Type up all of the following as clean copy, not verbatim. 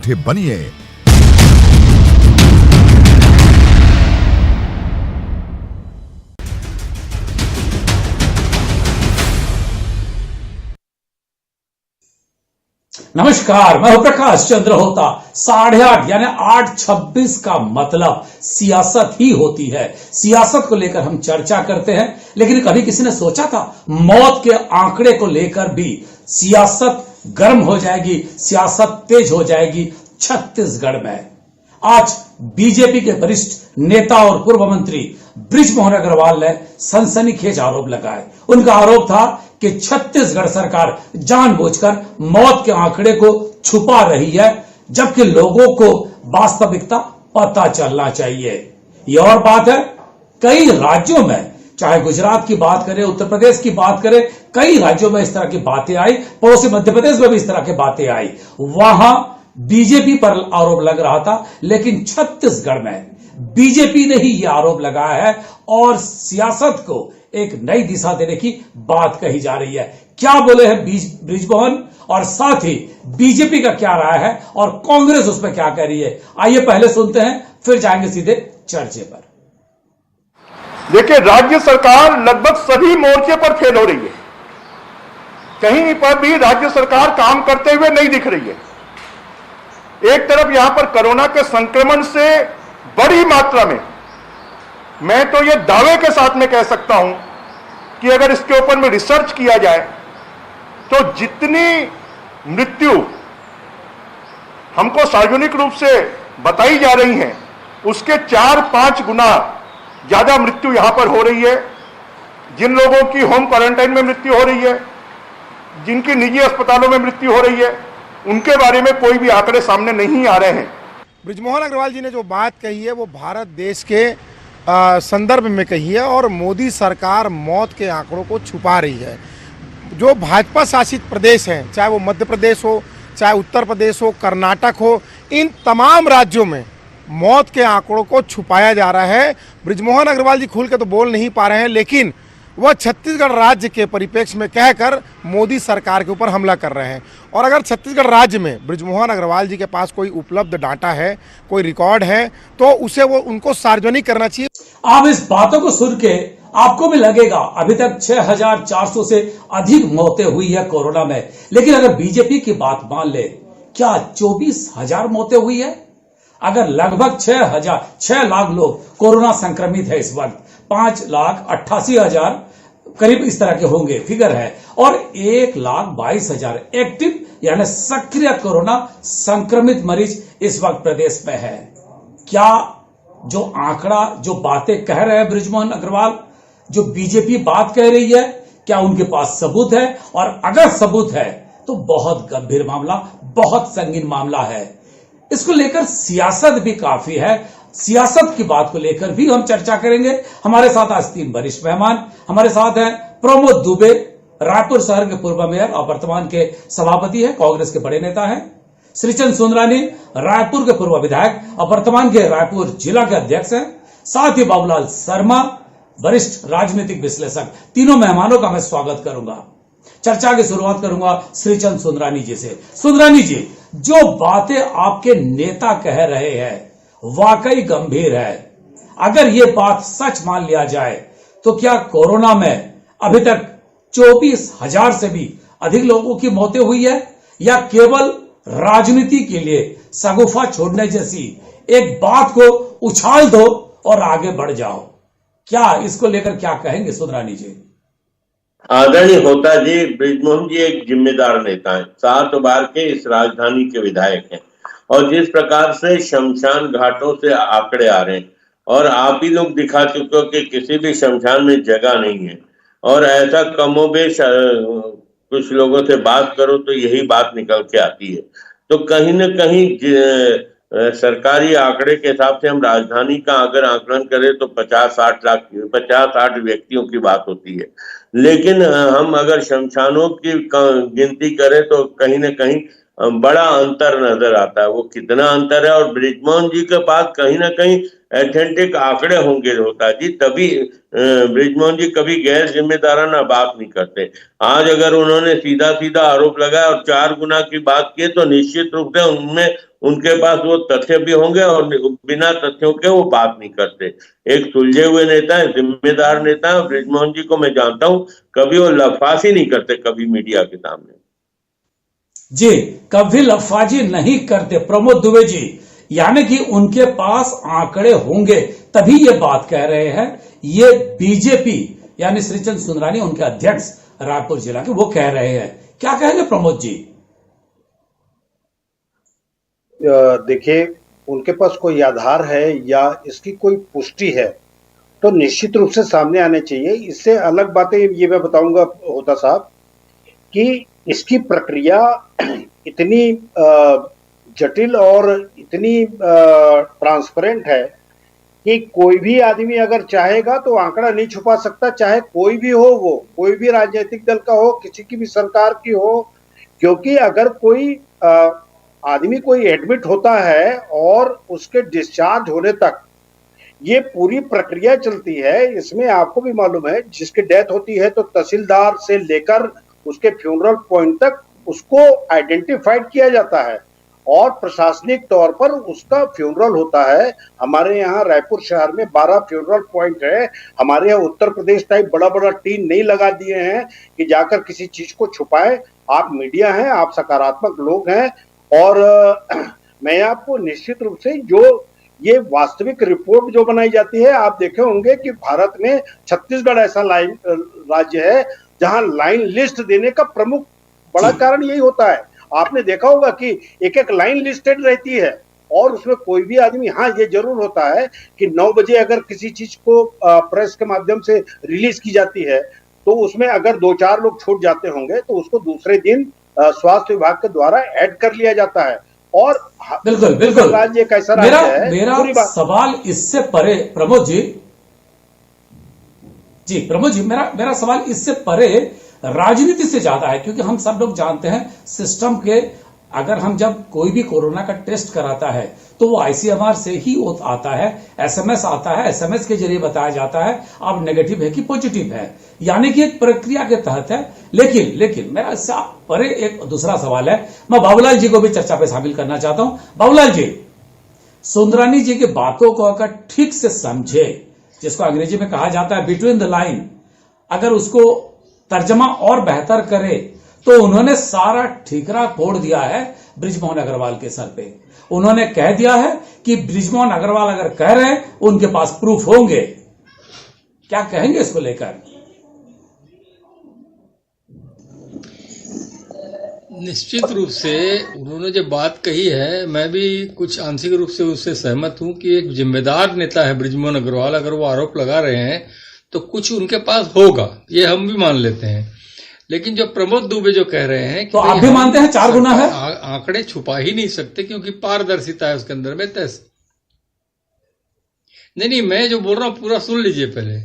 बनिए। नमस्कार, मैं हूं प्रकाश चंद्र होता। 8:30 यानी 8:26 का मतलब सियासत ही होती है। सियासत को लेकर हम चर्चा करते हैं, लेकिन कभी किसी ने सोचा था मौत के आंकड़े को लेकर भी सियासत गर्म हो जाएगी, सियासत तेज हो जाएगी छत्तीसगढ़ में। आज बीजेपी के वरिष्ठ नेता और पूर्व मंत्री बृजमोहन अग्रवाल ने सनसनीखेज आरोप लगाए। उनका आरोप था कि छत्तीसगढ़ सरकार जानबूझकर मौत के आंकड़े को छुपा रही है, जबकि लोगों को वास्तविकता पता चलना चाहिए। यह और बात है, कई राज्यों में, चाहे गुजरात की बात करें, उत्तर प्रदेश की बात करें, कई राज्यों में इस तरह की बातें आई, पड़ोसी मध्य प्रदेश में भी इस तरह की बातें आई। वहां बीजेपी पर आरोप लग रहा था, लेकिन छत्तीसगढ़ में बीजेपी ने ही यह आरोप लगाया है और सियासत को एक नई दिशा देने की बात कही जा रही है। क्या बोले हैं बृजमोहन, और साथ ही बीजेपी का क्या राय है और कांग्रेस उस पर क्या कह रही है, आइए पहले सुनते हैं, फिर जाएंगे सीधे चर्चे पर। देखिए, राज्य सरकार लगभग सभी मोर्चे पर फेल हो रही है। कहीं पर भी राज्य सरकार काम करते हुए नहीं दिख रही है। एक तरफ यहां पर कोरोना के संक्रमण से बड़ी मात्रा में, मैं तो ये दावे के साथ में कह सकता हूं कि अगर इसके ऊपर में रिसर्च किया जाए तो जितनी मृत्यु हमको सार्वजनिक रूप से बताई जा रही हैं, उसके 4-5 गुना ज्यादा मृत्यु यहां पर हो रही है। जिन लोगों की होम क्वारंटाइन में मृत्यु हो रही है, जिनकी निजी अस्पतालों में मृत्यु हो रही है, उनके बारे में कोई भी आंकड़े सामने नहीं आ रहे हैं। बृजमोहन अग्रवाल जी ने जो बात कही है वो भारत देश के संदर्भ में कही है और मोदी सरकार मौत के आंकड़ों को छुपा रही है। जो भाजपा शासित प्रदेश हैं, चाहे वो मध्य प्रदेश हो, चाहे उत्तर प्रदेश हो, कर्नाटक हो, इन तमाम राज्यों में मौत के आंकड़ों को छुपाया जा रहा है। बृजमोहन अग्रवाल जी खुल के तो बोल नहीं पा रहे हैं, लेकिन वह छत्तीसगढ़ राज्य के परिप्रेक्ष्य में कहकर मोदी सरकार के ऊपर हमला कर रहे हैं। और अगर छत्तीसगढ़ राज्य में बृजमोहन अग्रवाल जी के पास कोई उपलब्ध डाटा है, कोई रिकॉर्ड है, तो उसे वो उनको सार्वजनिक करना चाहिए। आप इस बातों को सुन के आपको भी लगेगा अभी तक 6,400 से अधिक मौतें हुई है कोरोना में, लेकिन अगर बीजेपी की बात मान ले, क्या 24,000 मौतें हुई है? अगर लगभग 6 लाख लोग कोरोना संक्रमित है इस वक्त, 5,88,000 करीब इस तरह के होंगे फिगर है, और 1,22,000 एक्टिव यानी सक्रिय कोरोना संक्रमित मरीज इस वक्त प्रदेश में है। क्या जो आंकड़ा, जो बातें कह रहे हैं बृजमोहन अग्रवाल, जो बीजेपी बात कह रही है, क्या उनके पास सबूत है? और अगर सबूत है तो बहुत गंभीर मामला, बहुत संगीन मामला है। इसको लेकर सियासत भी काफी है। सियासत की बात को लेकर भी हम चर्चा करेंगे। हमारे साथ आज 3 वरिष्ठ मेहमान हमारे साथ हैं। प्रमोद दुबे, रायपुर शहर के पूर्व मेयर और वर्तमान के सभापति है, कांग्रेस के बड़े नेता हैं। श्रीचंद सुंदरानी, रायपुर के पूर्व विधायक और वर्तमान के रायपुर जिला के अध्यक्ष हैं। साथ ही बाबूलाल शर्मा, वरिष्ठ राजनीतिक विश्लेषक। तीनों मेहमानों का मैं स्वागत करूंगा। चर्चा की शुरुआत करूंगा श्रीचंद सुंदरानी जी से। सुंदरानी जी, जो बातें आपके नेता कह रहे हैं वाकई गंभीर है। अगर ये बात सच मान लिया जाए तो क्या कोरोना में अभी तक 24,000 से भी अधिक लोगों की मौतें हुई है, या केवल राजनीति के लिए सगुफा छोड़ने जैसी एक बात को उछाल दो और आगे बढ़ जाओ? क्या इसको लेकर क्या कहेंगे सुंदरानी जी? आदरणीय होता जी, बृजमोहन जी एक जिम्मेदार नेता हैं, 7 बार के इस राजधानी के विधायक हैं, और जिस प्रकार से शमशान घाटों से आंकड़े आ रहे हैं, और आप ही लोग दिखा चुके हो कि किसी भी शमशान में जगह नहीं है, और ऐसा कमोबेश कुछ लोगों से बात करो तो यही बात निकल के आती है। तो कहीं न कहीं सरकारी आंकड़े के हिसाब से हम राजधानी का अगर आकलन करें तो 50-60 व्यक्तियों की बात होती है, लेकिन हम अगर शमशानों की गिनती करें तो कहीं न कहीं बड़ा अंतर नजर आता है। वो कितना अंतर है, और बृजमोहन जी के पास कहीं ना कहीं एथेंटिक आंकड़े होंगे होता जी, तभी बृजमोहन जी कभी गैर जिम्मेदाराना बात नहीं करते। आज अगर उन्होंने सीधा सीधा आरोप लगाया और 4 गुना की बात की तो निश्चित रूप से उनमें उनके पास वो तथ्य भी होंगे, और बिना तथ्यों के वो बात नहीं करते। एक सुलझे हुए नेता है, जिम्मेदार नेता है। बृजमोहन जी को मैं जानता हूं, कभी वो लफासी नहीं करते कभी मीडिया के सामने। जी, कभी लफाजी नहीं करते प्रमोद दुबे जी, यानी कि उनके पास आंकड़े होंगे तभी ये बात कह रहे हैं। ये बीजेपी यानी श्रीचंद सुंदरानी, उनके अध्यक्ष रायपुर जिला के, वो कह रहे हैं। क्या कहेंगे प्रमोद जी? देखिए, उनके पास कोई आधार है या इसकी कोई पुष्टि है तो निश्चित रूप से सामने आने चाहिए। इससे अलग बातें ये मैं बताऊंगा होता साहब कि इसकी प्रक्रिया इतनी जटिल और इतनी ट्रांसपेरेंट है कि कोई भी आदमी अगर चाहेगा तो आंकड़ा नहीं छुपा सकता, चाहे कोई भी हो, वो कोई भी राजनीतिक दल का हो, किसी की भी सरकार की हो। क्योंकि अगर कोई आदमी कोई एडमिट होता है और उसके डिस्चार्ज होने तक ये पूरी प्रक्रिया चलती है। इसमें आपको भी मालूम है, जिसकी डेथ होती है तो तहसीलदार से लेकर उसके फ्यूनरल पॉइंट तक उसको आइडेंटिफाइड किया जाता है और प्रशासनिक तौर पर उसका फ्यूनरल होता है। हमारे यहाँ रायपुर शहर में 12 फ्यूनरल पॉइंट है। हमारे यहाँ उत्तर प्रदेश टाइप बड़ा बड़ा टीम नहीं लगा दिए हैं कि जाकर किसी चीज को छुपाए। आप मीडिया हैं, आप सकारात्मक लोग हैं, और मैं आपको निश्चित रूप से जो ये वास्तविक रिपोर्ट जो बनाई जाती है, आप देखे होंगे कि भारत में छत्तीसगढ़ ऐसा राज्य है जहां लाइन लिस्ट देने का प्रमुख बड़ा कारण यही होता है। आपने देखा होगा कि एक एक लाइन लिस्टेड रहती है और उसमें कोई भी आदमी, हाँ ये जरूर होता है कि 9 बजे अगर किसी चीज को प्रेस के माध्यम से रिलीज की जाती है तो उसमें अगर 2-4 लोग छूट जाते होंगे तो उसको दूसरे दिन स्वास्थ्य विभाग के द्वारा ऐड कर लिया जाता है। और बिल्कुल बिल्कुल राज्य कैसा राज्य है। मेरा सवाल इससे परे प्रमोद जी, मेरा सवाल इससे परे राजनीति से ज्यादा है, क्योंकि हम सब लोग जानते हैं सिस्टम के, अगर हम जब कोई भी कोरोना का टेस्ट कराता है तो वो आईसीएमआर से ही आता है, एसएमएस आता है, एसएमएस के जरिए बताया जाता है अब नेगेटिव है कि पॉजिटिव है, यानी कि एक प्रक्रिया के तहत है। लेकिन मेरा इससे परे एक दूसरा सवाल है, मैं बाबूलाल जी को भी चर्चा पे शामिल करना चाहता हूं। बाबूलाल जी, सुंदरानी जी की बातों को अगर ठीक से समझे, जिसको अंग्रेजी में कहा जाता है बिटवीन द लाइन, अगर उसको तर्जमा और बेहतर करे तो उन्होंने सारा ठीकरा फोड़ दिया है बृजमोहन अग्रवाल के सर पे। उन्होंने कह दिया है कि बृजमोहन अग्रवाल अगर कह रहे हैं उनके पास प्रूफ होंगे। क्या कहेंगे इसको लेकर? निश्चित रूप से उन्होंने जो बात कही है, मैं भी कुछ आंशिक रूप से उससे सहमत हूं कि एक जिम्मेदार नेता है बृजमोहन अग्रवाल। अगर वो आरोप लगा रहे हैं तो कुछ उनके पास होगा, ये हम भी मान लेते हैं। लेकिन जो प्रमोद दुबे जो कह रहे हैं कि तो आप भी मानते हैं 4 गुना है? आंकड़े छुपा ही नहीं सकते क्योंकि पारदर्शिता है उसके अंदर में। नहीं, मैं जो बोल रहा हूं पूरा सुन लीजिए पहले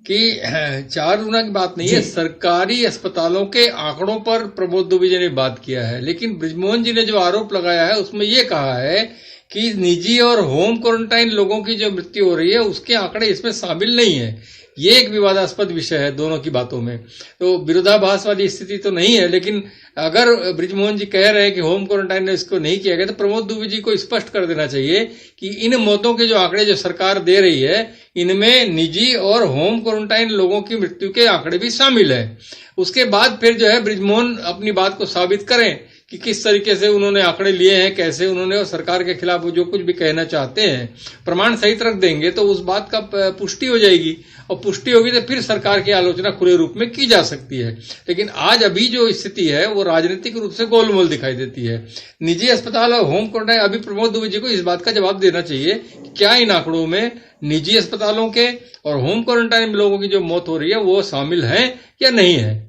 कि 4 गुना की बात नहीं है। सरकारी अस्पतालों के आंकड़ों पर प्रमोद दुबे जी ने बात किया है, लेकिन बृजमोहन जी ने जो आरोप लगाया है उसमें ये कहा है कि निजी और होम क्वारंटाइन लोगों की जो मृत्यु हो रही है उसके आंकड़े इसमें शामिल नहीं है। ये एक विवादास्पद विषय है दोनों की बातों में, तो विरोधाभास वाली स्थिति तो नहीं है। लेकिन अगर बृजमोहन जी कह रहे हैं कि होम क्वारंटाइन में इसको नहीं किया गया, तो प्रमोद दुबे जी को स्पष्ट कर देना चाहिए कि इन मौतों के जो आंकड़े जो सरकार दे रही है इनमें निजी और होम क्वारंटाइन लोगों की मृत्यु के आंकड़े भी शामिल है। उसके बाद फिर जो है बृजमोहन अपनी बात को साबित करें कि किस तरीके से उन्होंने आंकड़े लिए हैं, कैसे उन्होंने, और सरकार के खिलाफ वो जो कुछ भी कहना चाहते हैं प्रमाण सहित रख देंगे तो उस बात का पुष्टि हो जाएगी, और पुष्टि होगी तो फिर सरकार की आलोचना खुले रूप में की जा सकती है। लेकिन आज अभी जो स्थिति है वो राजनीतिक रूप से गोलमोल दिखाई देती है। निजी अस्पताल और होम क्वारंटाइन, अभी प्रमोद दुबे जी को इस बात का जवाब देना चाहिए कि क्या इन आंकड़ों में निजी अस्पतालों के और होम क्वारंटाइन में लोगों की जो मौत हो रही है वो शामिल है या नहीं है।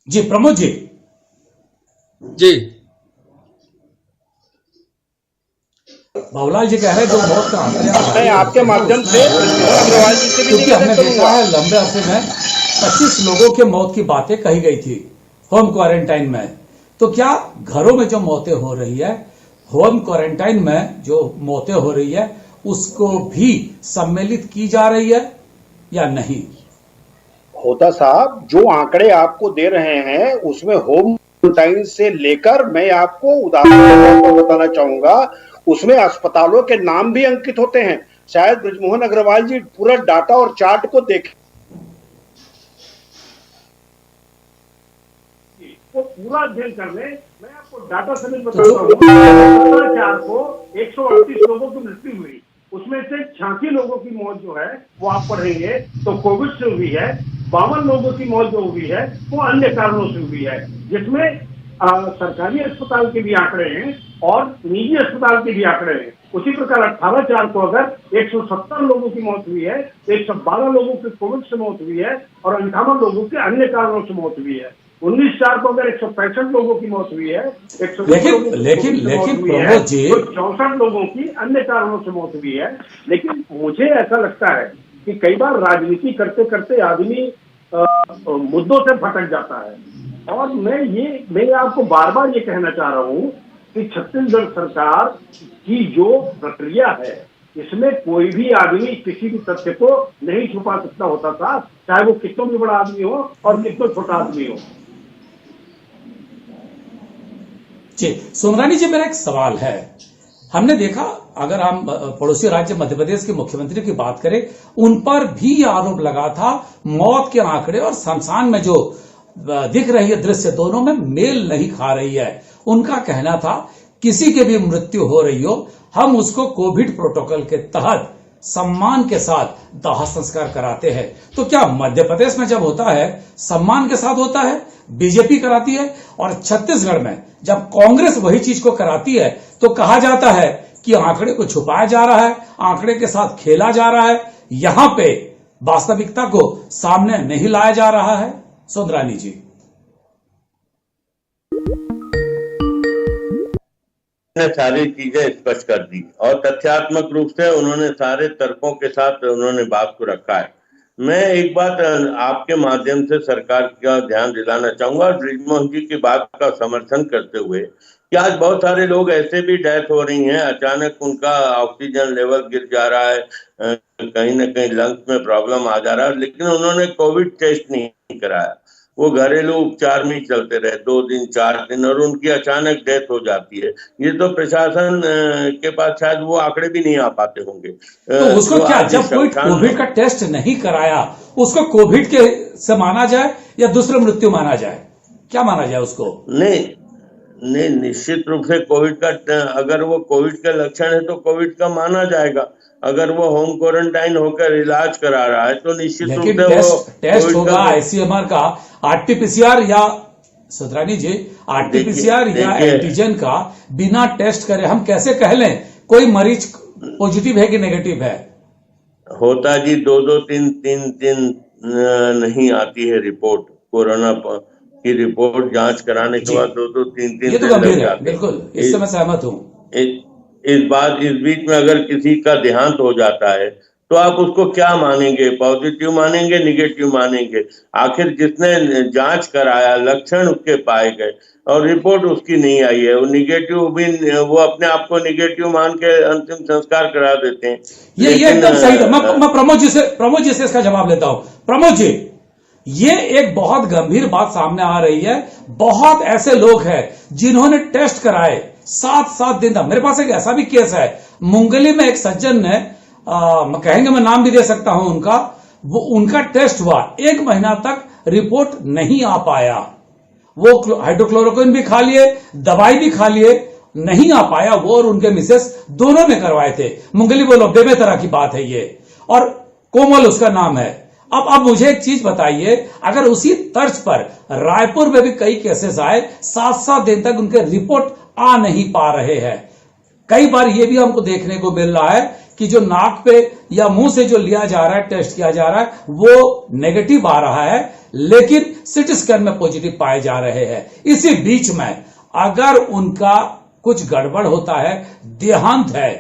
जी प्रमोद जी। बाबूलाल जी कह रहे हैं जो मौत का आंकड़ा मैं आपके माध्यम से अग्रवाल जी से भी क्योंकि हमने देखा है लंबे अरसे में 25 लोगों के मौत की बातें कही गई थी, होम क्वारंटाइन में, तो क्या घरों में जो मौतें हो रही है, होम क्वारंटाइन में जो मौतें हो रही है, उसको भी सम्मिलित की जा रही है या नहीं? होता साहब, जो आंकड़े आपको दे रहे हैं उसमें होम क्वारंटाइन से लेकर मैं आपको उदाहरण के तौर पर बताना चाहूंगा, उसमें अस्पतालों के नाम भी अंकित होते हैं। शायद बृजमोहन अग्रवाल जी पूरा डाटा और चार्ट को देखें, वो पूरा अध्ययन कर ले। मैं आपको डाटा समेत बताता हूँ। 17/4 को 138 लोगों की मृत्यु हुई, उसमें से 86 लोगों की मौत जो है वो आप पढ़ेंगे तो कोविड से हुई है। 52 लोगों की मौत जो हुई है वो अन्य कारणों से हुई है, जिसमें सरकारी अस्पताल के भी आंकड़े हैं और निजी अस्पताल के भी आंकड़े हैं। उसी प्रकार 18/4 को अगर 170 लोगों की मौत हुई है, 112 लोगों की कोविड से मौत हुई है और 58 लोगों की अन्य कारणों से मौत हुई है। 19/4 को अगर 165 लोगों की मौत हुई है, लेकिन प्रमोद जी, 64 लोगों की अन्य कारणों से मौत हुई है। लेकिन मुझे ऐसा लगता है कि कई बार राजनीति करते करते आदमी मुद्दों से भटक जाता है, और मैं आपको बार बार ये कहना चाह रहा हूं कि छत्तीसगढ़ सरकार की जो प्रक्रिया है, इसमें कोई भी आदमी किसी भी तथ्य को नहीं छुपा सकता होता था, चाहे वो कितना भी बड़ा आदमी हो और कितना छोटा आदमी हो। जी सुंदरानी जी, मेरा एक सवाल है। हमने देखा, अगर हम पड़ोसी राज्य मध्य प्रदेश के मुख्यमंत्री की बात करें, उन पर भी आरोप लगा था मौत के आंकड़े और शमशान में जो दिख रही है दृश्य, दोनों में मेल नहीं खा रही है। उनका कहना था किसी की भी मृत्यु हो रही हो, हम उसको कोविड प्रोटोकॉल के तहत सम्मान के साथ दाह संस्कार कराते हैं। तो क्या मध्य प्रदेश में जब होता है सम्मान के साथ होता है, बीजेपी कराती है, और छत्तीसगढ़ में जब कांग्रेस वही चीज को कराती है तो कहा जाता है कि आंकड़े को छुपाया जा रहा है, आंकड़े के साथ खेला जा रहा है, यहां पे वास्तविकता को सामने नहीं लाया जा रहा है? सुंदरानी जी, ने सारी चीजें स्पष्ट कर दी और तथ्यात्मक रूप से उन्होंने सारे तर्कों के साथ उन्होंने बात को रखा है। मैं एक बात आपके माध्यम से सरकार का ध्यान दिलाना चाहूंगा, बृजमोहन जी की बात का समर्थन करते हुए, कि आज बहुत सारे लोग ऐसे भी डेथ हो रही हैं, अचानक उनका ऑक्सीजन लेवल गिर जा रहा है, कहीं ना कहीं लंग्स में प्रॉब्लम आ जा रहा है, लेकिन उन्होंने कोविड टेस्ट नहीं कराया। वो घरेलू उपचार में चलते रहे 2 दिन 4 दिन और उनकी अचानक डेथ हो जाती है। ये तो प्रशासन के पास शायद वो आंकड़े भी नहीं आ पाते होंगे। तो उसको क्या, जब कोई कोविड का टेस्ट नहीं कराया, उसको कोविड के से माना जाए या दूसरी मृत्यु माना जाए? क्या माना जाए उसको? नहीं, निश्चित रूप से कोविड का, अगर वो कोविड का लक्षण है तो कोविड का माना जाएगा। अगर वो होम क्वारंटाइन होकर इलाज करा रहा है तो निश्चित रूप से वो टेस्ट होगा आईसीएमआर का, आरटीपीसीआर या सुंदरानी जी, आरटीपीसीआर या एंटीजन का बिना टेस्ट करे हम कैसे कह लें कोई मरीज पॉजिटिव है कि नेगेटिव है? होता जी 2-2 3-3 नहीं आती है रिपोर्ट, कोरोना की रिपोर्ट जांच कराने के बाद 2-2 3-3 ये तो गंभीर है, बिल्कुल, इससे मैं सहमत हूँ। इस बीच में अगर किसी का देहांत हो जाता है तो आप उसको क्या मानेंगे? पॉजिटिव मानेंगे, निगेटिव मानेंगे? आखिर जिसने जांच कराया, लक्षण उसके पाए गए और रिपोर्ट उसकी नहीं आई है, वो निगेटिव भी, वो अपने आप को निगेटिव मान के अंतिम संस्कार करा देते हैं। ये एकदम सही है। मैं प्रमोद जी से इसका जवाब लेता हूं। प्रमोद जी, ये एक बहुत गंभीर बात सामने आ रही है। बहुत ऐसे लोग हैं जिन्होंने टेस्ट कराए 7-7 दिन तक। मेरे पास एक ऐसा भी केस है, मुंगली में एक सज्जन ने, कहेंगे मैं नाम भी दे सकता हूं उनका टेस्ट हुआ, 1 महीना तक रिपोर्ट नहीं आ पाया। वो हाइड्रोक्लोरोक्विन भी खा लिए, दवाई भी खा लिए, नहीं आ पाया। वो और उनके मिसेस दोनों ने करवाए थे। मुंगली बोलो, बेबे तरह की बात है ये, और कोमल उसका नाम है। अब मुझे एक चीज बताइए, अगर उसी तर्ज पर रायपुर में भी कई केसेस आए, 7-7 दिन तक उनके रिपोर्ट आ नहीं पा रहे हैं। कई बार ये भी हमको देखने को मिल रहा है कि जो नाक पे या मुंह से जो लिया जा रहा है, टेस्ट किया जा रहा है, वो नेगेटिव आ रहा है, लेकिन सिटी स्कैन में पॉजिटिव पाए जा रहे हैं। इसी बीच में अगर उनका कुछ गड़बड़ होता है, देहांत है,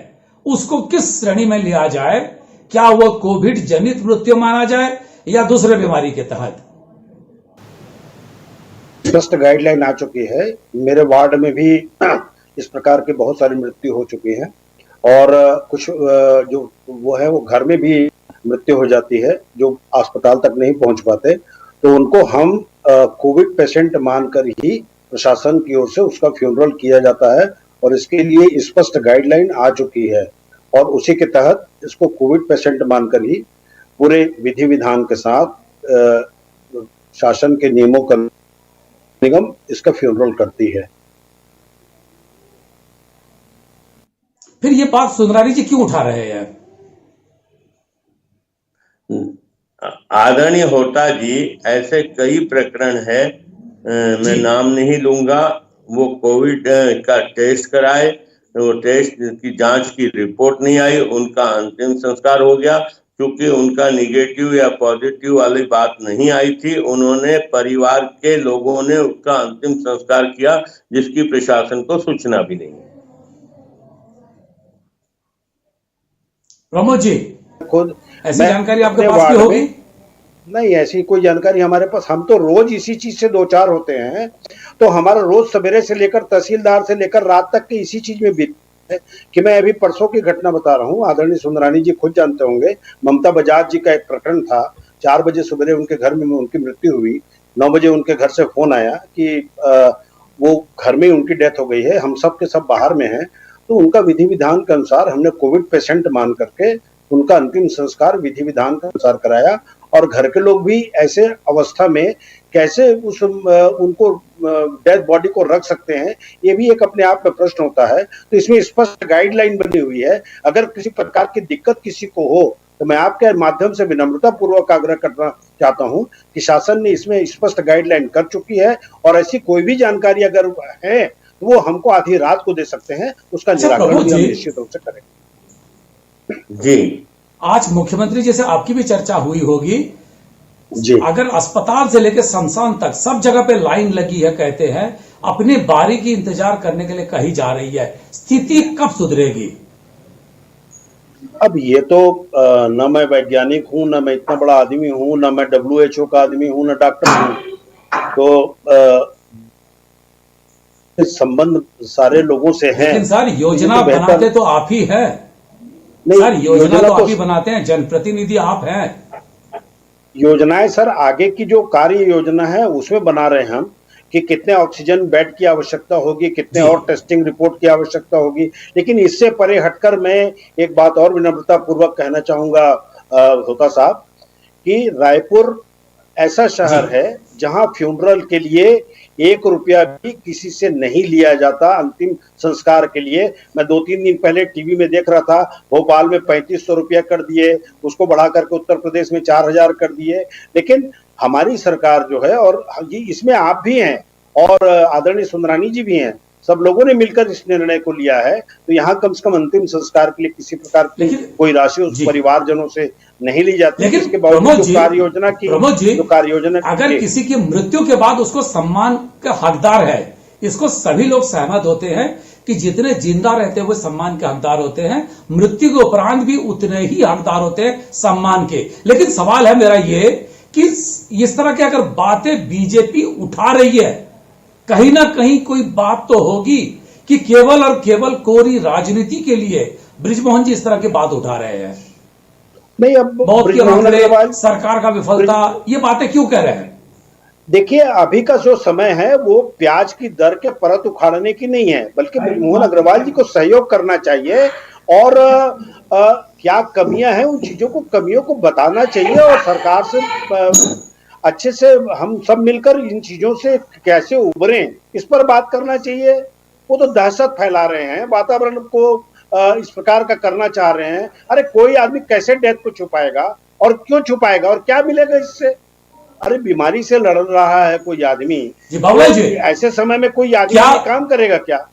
उसको किस श्रेणी में लिया जाए? क्या वो कोविड जनित मृत्यु माना जाए या दूसरे बीमारी के तहत? स्पष्ट गाइडलाइन आ चुकी है। मेरे वार्ड में भी इस प्रकार की बहुत सारी मृत्यु हो चुकी है और कुछ जो वो है वो घर में भी मृत्यु हो जाती है जो अस्पताल तक नहीं पहुंच पाते, तो उनको हम कोविड पेशेंट मानकर ही प्रशासन की ओर से उसका फ्यूनरल किया जाता है और इसके लिए स्पष्ट गाइडलाइन आ चुकी है और उसी के तहत इसको कोविड पेशेंट मानकर ही पूरे विधि विधान के साथ शासन के नियमों का निगम इसका फ्यूनरल करती है। फिर ये बात सुंदरानी जी क्यों उठा रहे हैं? आदरणीय होता जी, ऐसे कई प्रकरण है, मैं नाम नहीं लूंगा, वो कोविड का टेस्ट कराए, वो टेस्ट की जांच की रिपोर्ट नहीं आई, उनका अंतिम संस्कार हो गया। क्योंकि उनका निगेटिव या पॉजिटिव वाली बात नहीं आई थी, उन्होंने परिवार के लोगों ने उसका अंतिम संस्कार किया जिसकी प्रशासन को सूचना भी नहीं है। प्रमोद जी, खुद ऐसी जानकारी आपके पास भी होगी? नहीं, ऐसी कोई जानकारी हमारे पास, हम तो रोज इसी चीज से दो चार होते हैं, तो हमारा रोज सवेरे से लेकर तहसीलदार से लेकर रात तक के इसी चीज में बीत है कि मैं अभी परसों की घटना बता रहा हूँ। आदरणीय सुंदरानी जी खुद जानते होंगे, ममता बजाज जी का एक प्रकरण था। 4 बजे सवेरे उनके घर में उनकी मृत्यु हुई, 9 बजे उनके घर से फोन आया कि वो घर में उनकी डेथ हो गई है, हम सब के सब बाहर में हैं। तो उनका विधि विधान के अनुसार हमने कोविड पेशेंट मान करके उनका अंतिम संस्कार विधि विधान के अनुसार कराया और घर के लोग भी ऐसे अवस्था में कैसे उनको डेड बॉडी को रख सकते हैं, ये भी एक अपने आप में प्रश्न होता है। तो इसमें स्पष्ट गाइडलाइन बनी हुई है। अगर किसी प्रकार की दिक्कत किसी को हो तो मैं आपके माध्यम से विनम्रता पूर्वक आग्रह करना चाहता हूं कि शासन ने इसमें स्पष्ट गाइडलाइन कर चुकी है और ऐसी कोई भी जानकारी अगर है तो वो हमको आधी रात को दे सकते हैं, उसका निराकरण भी हम निश्चित रूप से करेंगे। जी, आज मुख्यमंत्री जी से आपकी भी चर्चा हुई होगी जी। अगर अस्पताल से लेकर शमशान तक सब जगह पे लाइन लगी है, कहते हैं अपनी बारी की इंतजार करने के लिए कही जा रही है, स्थिति कब सुधरेगी? अब ये तो न मैं वैज्ञानिक हूं, न मैं इतना बड़ा आदमी हूं, न मैं WHO का आदमी हूं, न डॉक्टर हूं, तो संबंध सारे लोगों से है। लेकिन सर योजना बनाते तो आप ही है। सर योजना तो आप ही बनाते हैं, जनप्रतिनिधि आप हैं। योजनाएं सर आगे की जो कार्य योजना है उसमें बना रहे हैं हम कि कितने ऑक्सीजन बेड की आवश्यकता होगी, कितने और टेस्टिंग रिपोर्ट की आवश्यकता होगी। लेकिन इससे परे हटकर मैं एक बात और विनम्रता पूर्वक कहना चाहूंगा होता साहब कि रायपुर ऐसा शहर है जहां फ्यूनरल के लिए 1 रुपया भी किसी से नहीं लिया जाता अंतिम संस्कार के लिए। मैं 2-3 दिन पहले टीवी में देख रहा था, भोपाल में 3500 रुपया कर दिए, उसको बढ़ा करके उत्तर प्रदेश में 4000 कर दिए। लेकिन हमारी सरकार जो है, और इसमें आप भी हैं और आदरणीय सुंदरानी जी भी हैं, सब लोगों ने मिलकर इस निर्णय को लिया है। तो यहाँ कम से कम अंतिम संस्कार के लिए किसी प्रकार की कोई राशि उस परिवारजनों से नहीं ली जाती। लेकिन इसके बावजूद जो कार्य योजना की अगर किसी की मृत्यु के बाद उसको सम्मान का हकदार है, इसको सभी लोग सहमत होते हैं कि जितने जिंदा रहते हैं वो सम्मान के हकदार होते हैं, मृत्यु के उपरांत भी उतने ही हकदार होते हैं सम्मान के। लेकिन सवाल है मेरा ये कि इस तरह की अगर बातें बीजेपी उठा रही है, कहीं ना कहीं कोई बात तो होगी कि केवल और केवल कोरी राजनीति के लिए बृजमोहन जी इस तरह की बात उठा रहे हैं। नहीं, अब बहुत के मामले, सरकार का विफलता, ये बातें क्यों कह रहे हैं? देखिए, अभी का जो समय है वो प्याज की दर के परत उखाड़ने की नहीं है, बल्कि बृजमोहन अग्रवाल जी को सहयोग करना चाहिए और क्या कमियां हैं उन चीजों को, कमियों को बताना चाहिए और सरकार से अच्छे से हम सब मिलकर इन चीजों से कैसे उभरें इस पर बात करना चाहिए। वो तो दहशत फैला रहे हैं, वातावरण को इस प्रकार का करना चाह रहे हैं। अरे कोई आदमी कैसे डेथ को छुपाएगा और क्यों छुपाएगा और क्या मिलेगा इससे? अरे बीमारी से लड़ रहा है कोई आदमी, ऐसे समय में कोई आदमी काम करेगा क्या?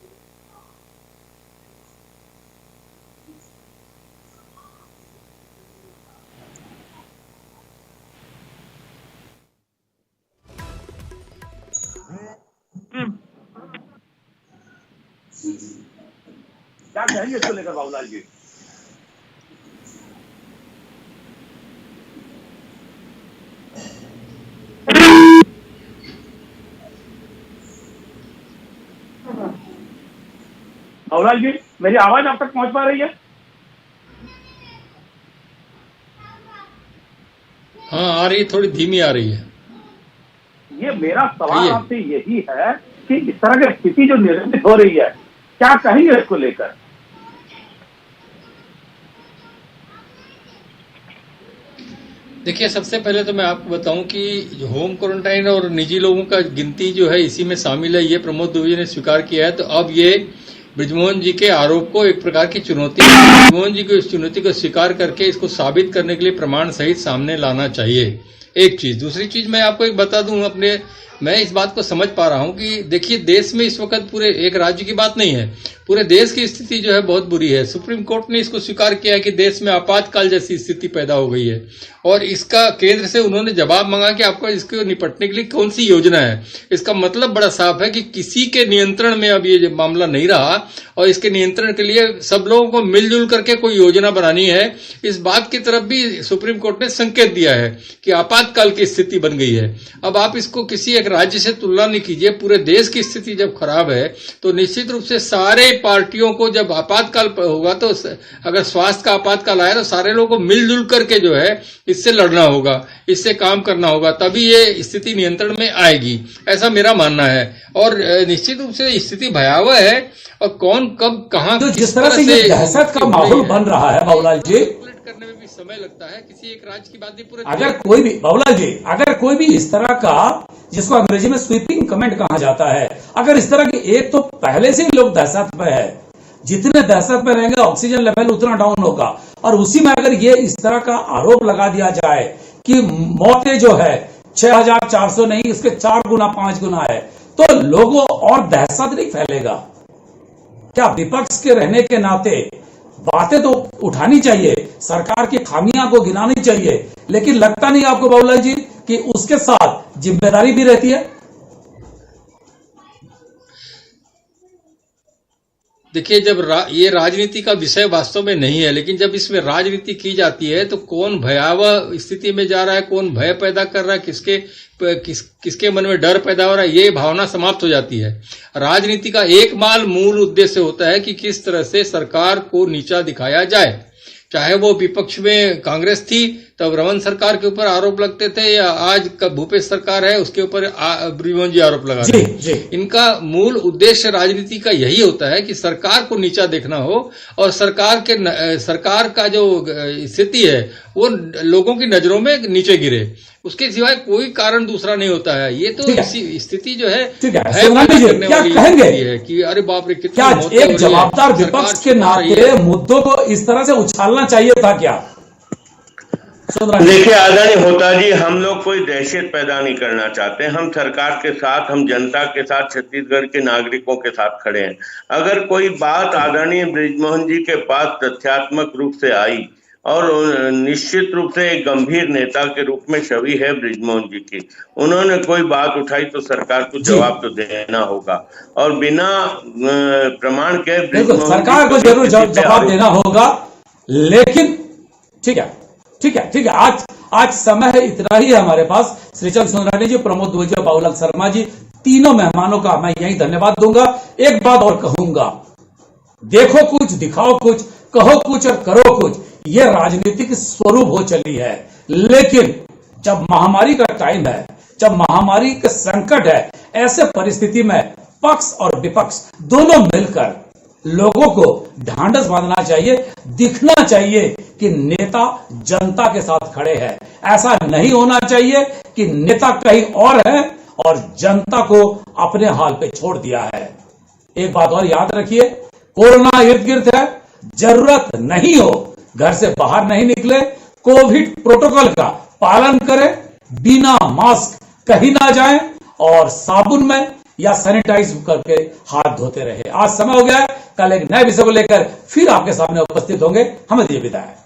क्या कहेंगे इसको लेकर बाबूलाल जी? बाबूलाल जी, मेरी आवाज आप तक पहुंच पा रही है? हाँ, आ रही है, थोड़ी धीमी आ रही है। ये मेरा सवाल आपसे यही है कि इस तरह की स्थिति जो निर्मित हो रही है, क्या कहेंगे इसको लेकर? देखिए, सबसे पहले तो मैं आपको बताऊं कि होम क्वारंटाइन और निजी लोगों का गिनती जो है इसी में शामिल है, ये प्रमोद दुबे जी ने स्वीकार किया है। तो अब ये बृजमोहन जी के आरोप को एक प्रकार की चुनौती, बृजमोहन जी को इस चुनौती को स्वीकार करके इसको साबित करने के लिए प्रमाण सहित सामने लाना चाहिए। एक चीज। दूसरी चीज मैं आपको एक बता दूं, मैं इस बात को समझ पा रहा हूं कि देखिए, देश में इस वक्त पूरे एक राज्य की बात नहीं है, पूरे देश की स्थिति जो है बहुत बुरी है। सुप्रीम कोर्ट ने इसको स्वीकार किया है कि देश में आपातकाल जैसी स्थिति पैदा हो गई है, और इसका केंद्र से उन्होंने जवाब मांगा कि आपको इसको निपटने के लिए कौन सी योजना है। इसका मतलब बड़ा साफ है कि किसी के नियंत्रण में अब ये मामला नहीं रहा, और इसके नियंत्रण के लिए सब लोगों को मिलजुल करके कोई योजना बनानी है। इस बात की तरफ भी सुप्रीम कोर्ट ने संकेत दिया है कि आपातकाल की स्थिति बन गई है। अब आप इसको किसी एक राज्य से तुलना नहीं कीजिए, पूरे देश की स्थिति जब खराब है तो निश्चित रूप से सारे पार्टियों को, जब आपातकाल होगा तो अगर स्वास्थ्य का आपातकाल आया तो सारे लोगों को मिलजुल करके जो है इससे लड़ना होगा, इससे काम करना होगा, तभी ये स्थिति नियंत्रण में आएगी, ऐसा मेरा मानना है। और निश्चित रूप से स्थिति भयावह है, और कौन कब कहां तो जिस तरह से ये दहशत का माहौल बन रहा है बाबूलाल जी, करने में भी समय लगता है। किसी एक राज्य की बात नहीं, पूरे अगर कोई भी बाबूलाल जी, अगर कोई भी इस तरह का, जिसको अंग्रेजी में स्वीपिंग कमेंट कहा जाता है, अगर इस तरह की, एक तो पहले से ही लोग दहशत में है, जितने दहशत में रहेंगे ऑक्सीजन लेवल उतना डाउन होगा, और उसी में अगर ये इस तरह का आरोप लगा दिया जाए कि मौतें जो है 6,400 नहीं, इसके 4 गुना 5 गुना है, तो लोगों और दहशत नहीं फैलेगा क्या? विपक्ष के रहने के नाते बातें तो उठानी चाहिए, सरकार की खामियां को गिनानी चाहिए, लेकिन लगता नहीं आपको बाबूलाल जी कि उसके साथ जिम्मेदारी भी रहती है? देखिए, जब ये राजनीति का विषय वास्तव में नहीं है, लेकिन जब इसमें राजनीति की जाती है तो कौन भयावह स्थिति में जा रहा है, कौन भय पैदा कर रहा है, किसके मन में डर पैदा हो रहा है, ये भावना समाप्त हो जाती है। राजनीति का एकमात्र मूल उद्देश्य होता है कि किस तरह से सरकार को नीचा दिखाया जाए। चाहे वो विपक्ष में कांग्रेस थी तब रमन सरकार के ऊपर आरोप लगते थे, या आज का भूपेश सरकार है उसके ऊपर बृजमोहन जी आरोप लगा रहे हैं। इनका मूल उद्देश्य राजनीति का यही होता है कि सरकार को नीचा देखना हो, और सरकार का जो स्थिति है वो लोगों की नजरों में नीचे गिरे, उसके सिवाय कोई कारण दूसरा नहीं होता है। ये तो स्थिति जो है क्या कहेंगे है कि अरे बाप रे, क्या एक जवाबदार विपक्ष के नाते मुद्दों को इस तरह से उछालना चाहिए था क्या? देखिए आदरणीय होता जी, हम लोग कोई दहशत पैदा नहीं करना चाहते। हम सरकार के साथ, हम जनता के साथ, छत्तीसगढ़ के नागरिकों के साथ खड़े हैं। अगर कोई बात आदरणीय बृजमोहन जी के पास तथ्यात्मक रूप से आई, और निश्चित रूप से एक गंभीर नेता के रूप में छवि है बृजमोहन जी की, उन्होंने कोई बात उठाई तो सरकार को जवाब तो देना होगा, और बिना प्रमाण के सरकार को जरूर जवाब देना होगा। लेकिन ठीक है, आज समय है, इतना ही है हमारे पास। श्रीचंद सुंदरानी जी, प्रमोद दुबे जी और बाबूलाल शर्मा जी, तीनों मेहमानों का मैं यही धन्यवाद दूंगा। एक बात और कहूंगा, देखो कुछ, दिखाओ कुछ, कहो कुछ और करो कुछ, ये राजनीतिक स्वरूप हो चली है। लेकिन जब महामारी का टाइम है, जब महामारी का संकट है, ऐसे परिस्थिति में पक्ष और विपक्ष दोनों मिलकर लोगों को ढांढस बांधना चाहिए, दिखना चाहिए कि नेता जनता के साथ खड़े हैं। ऐसा नहीं होना चाहिए कि नेता कहीं और है और जनता को अपने हाल पे छोड़ दिया है। एक बात और याद रखिए, कोरोना इर्द गिर्द है, जरूरत नहीं हो घर से बाहर नहीं निकले, कोविड प्रोटोकॉल का पालन करें, बिना मास्क कहीं ना जाएं, और साबुन में या सैनिटाइज करके हाथ धोते रहे। आज समय हो गया है, कल एक नए विषय को लेकर फिर आपके सामने उपस्थित होंगे। हमें दीजिए विदाई।